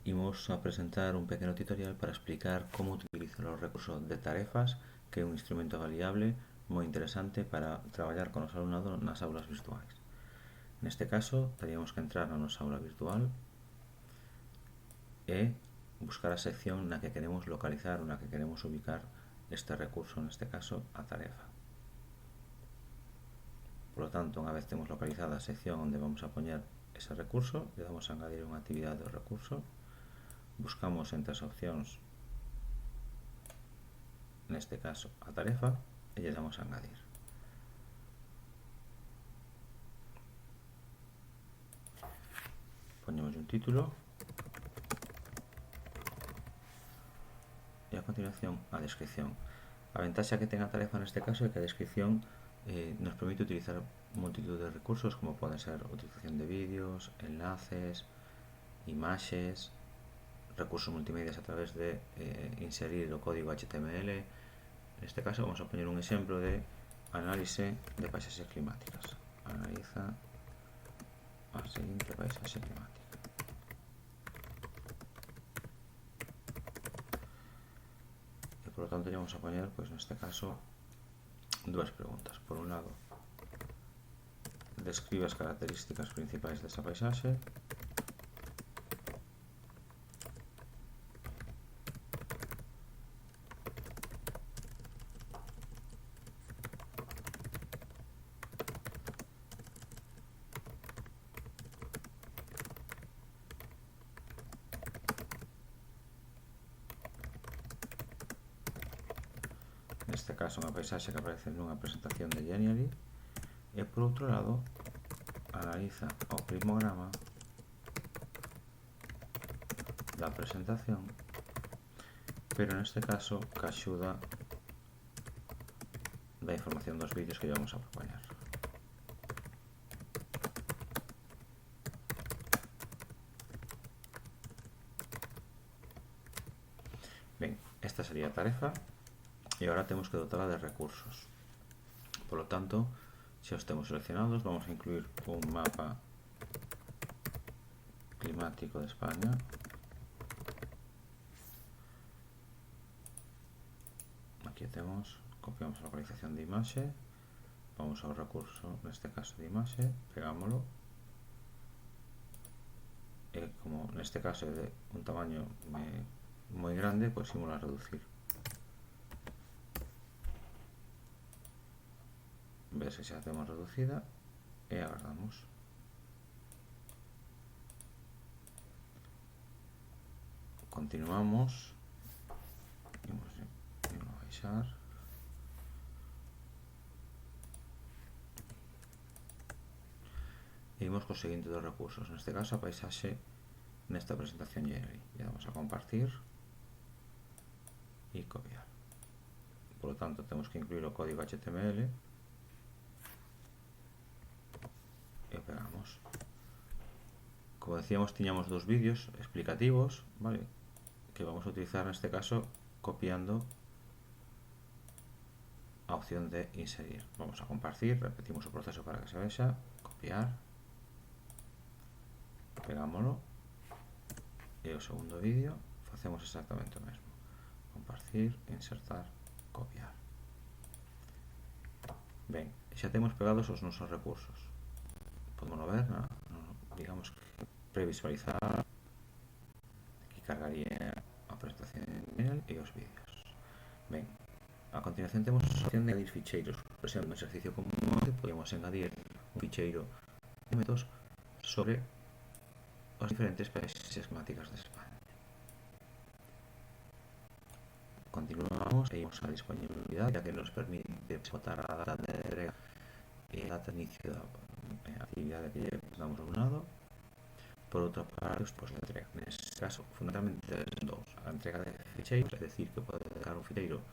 y vamos a presentar un pequeño tutorial para explicar cómo utilizar los recursos de tarefas, que é un instrumento variable moi interesante para traballar con os alumnados nas aulas virtuais. Neste caso, teríamos que entrar na nosa aula virtual e buscar a sección na que queremos localizar ou na que queremos ubicar este recurso, neste caso, a tarefa. Por lo tanto, unha vez temos localizada a sección onde vamos a poñer ese recurso, le damos a engadir unha actividade do recurso, buscamos entre as opcións, neste caso, a tarefa, e lle damos a engadir. Poñemos un título e a continuación a descripción. A ventaxa que ten a tarefa neste caso é que a descripción nos permite utilizar multitud de recursos, como poden ser utilización de vídeos, enlaces, imaxes, recursos multimedias a través de inserir o código HTML. Neste caso vamos a poñer un exemplo de análise de paisaxes climáticas. Analiza a seguinte paisaxe climática. E por lo tanto vamos a poñer, pois neste caso, dúas preguntas. Por un lado, describe as características principais desa paisaxe. Neste caso, unha paisaxe que aparece nunha presentación de Genially. E por outro lado, analiza o prismograma da presentación, pero neste caso que axuda da información dos vídeos que vamos a propoñer. Ben, esta sería a tarefa e agora temos que dotarla de recursos. Por lo tanto, se os temos seleccionados, vamos a incluir un mapa climático de España. Aquí temos, copiamos a localización de imaxe, vamos ao recurso, neste caso de imaxe, pegámoslo, e como neste caso é de un tamaño moi grande, pois ímolo a reducir. Ver se xa temos reducida e agardamos. Continuamos, imos a baixar e imos co seguinte dos recursos, neste caso a paisaxe nesta presentación Genially. E damos a compartir e copiar. Por lo tanto, temos que incluir o código HTML e pegamos. Como decíamos, tiñamos dos vídeos explicativos, vale, que vamos a utilizar neste caso copiando a opción de inserir. Vamos a compartir, repetimos o proceso para que se vexa, copiar, pegámoslo, e o segundo vídeo facemos exactamente o mesmo. Compartir, insertar, copiar. Ben, xa temos pegados os nosos recursos. Podemos ver, digamos que previsualizar, aquí cargaría a presentación e os vídeos. Ben, a continuación temos a opción de añadir ficheiros. Por exemplo, no exercicio común podemos engadir un ficheiro de métodos sobre as diferentes paisaxes climáticas de España. Continuamos e imos a disponibilidade, ya que nos permite botar a data de entrega e a data de inicio da actividade que lle damos ao lado. Por outra parte, os postos de entrega. Neste caso, fundamentalmente dous. A entrega de ficheiros, é dicir, que pode dejar un ficheiro,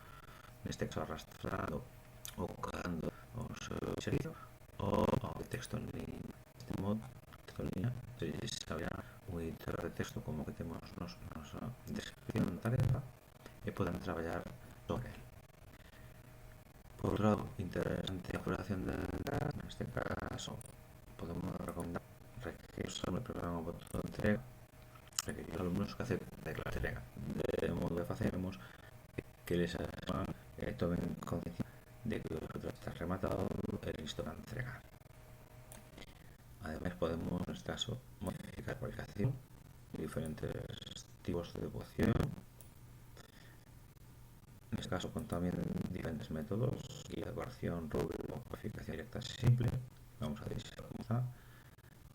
neste caso arrastrando ou colgando o seu servicio, ou de texto en línea. Deste modo, texto en línea, se abrirá un editor de texto como que temos na nosa descripción de tarefa e poden traballar sobre ele. Por outro lado, interesante a configuración de entrega. Neste caso, podemos recomendar que usamos o programa botón de entrega aquellos alumnos que acepten la entrega, de modo que facemos que les tomen conciencia de que está rematado el listo para entregar. Además podemos, en este caso, modificar la cualificación, diferentes tipos de evaluación. En este caso con también diferentes métodos y evaluación, rubro, cualificación directa simple. Vamos a ver cómo está.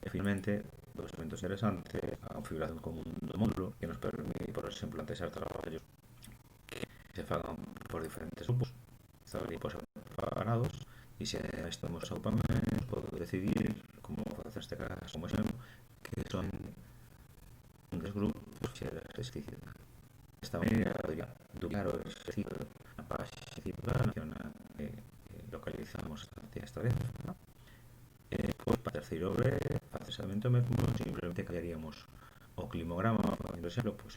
Y finalmente, dos elementos interesantes, la configuración común do módulo, que nos permite, por exemplo, plantear traballos que se fagan por diferentes grupos, estar grupos separados, e se estamos agrupamentos, podo decidir, como facer este caso como exemplo, que son un dos grupos que se exercicio. De esta maneira, podría duplicar o exercicio na página principal na que localizamos esta tarefa. Pois, para terceiro B, para exatamente o mesmo, simplemente cambiaríamos o climograma, por exemplo, pois,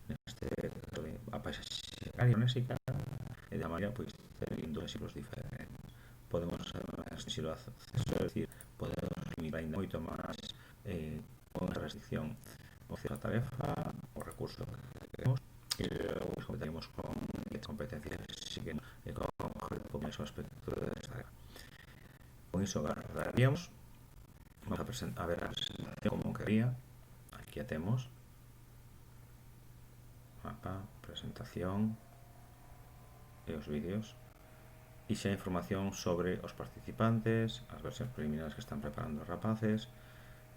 neste caso de a paisaxe aeronésica, e de maneira, pois, terían dos exemplos diferentes. Podemos, se lo hace, é dicir, podemos limitar ainda moito máis con esa restricción a tarefa, o recurso que queremos, e logo completaríamos con competencias, si que con ese aspecto de esta tarefa. Con iso agarraríamos, vamos a ver a presentación como quería. Aquí a temos mapa, presentación e os vídeos, e xa información sobre os participantes, as versións preliminares que están preparando os rapaces,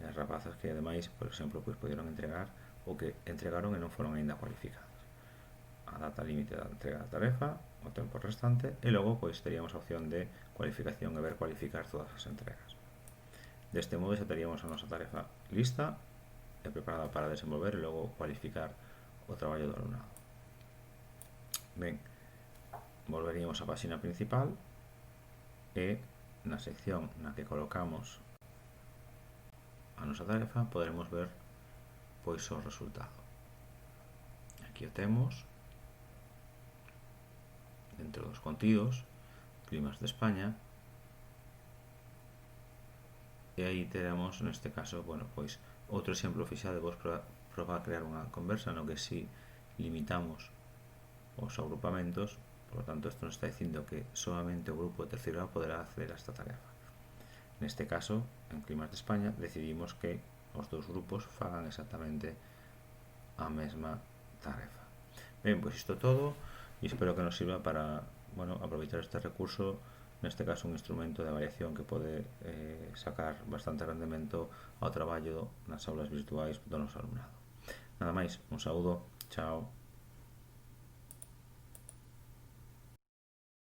e as rapazas que ademais, por exemplo, pois poderon entregar o que entregaron e non foron aínda cualificados, a data límite da entrega da tarefa, o tempo restante, e logo pois teríamos a opción de cualificación e ver cualificar todas as entregas. Deste modo xa teríamos a nosa tarefa lista e preparada para desenvolver e logo cualificar o traballo do alumnado. Ben, volveríamos á página principal e na sección na que colocamos a nosa tarefa poderemos ver pois o resultado. Aquí o temos dentro dos contidos, climas de España, e aí teremos neste caso, bueno, pois outro exemplo oficial de vos probar a crear unha conversa no que si limitamos os agrupamentos. Por lo tanto, isto nos está dicindo que solamente o grupo de terceiro A poderá acceder a esta tarefa. Neste caso, en climas de España, decidimos que os dous grupos fagan exactamente a mesma tarefa. Ben, pois isto todo, e espero que nos sirva para, bueno, aproveitar este recurso, neste caso un instrumento de avaliación que pode sacar bastante rendemento ao traballo nas aulas virtuais do noso alumnado. Nada máis, un saúdo, chao.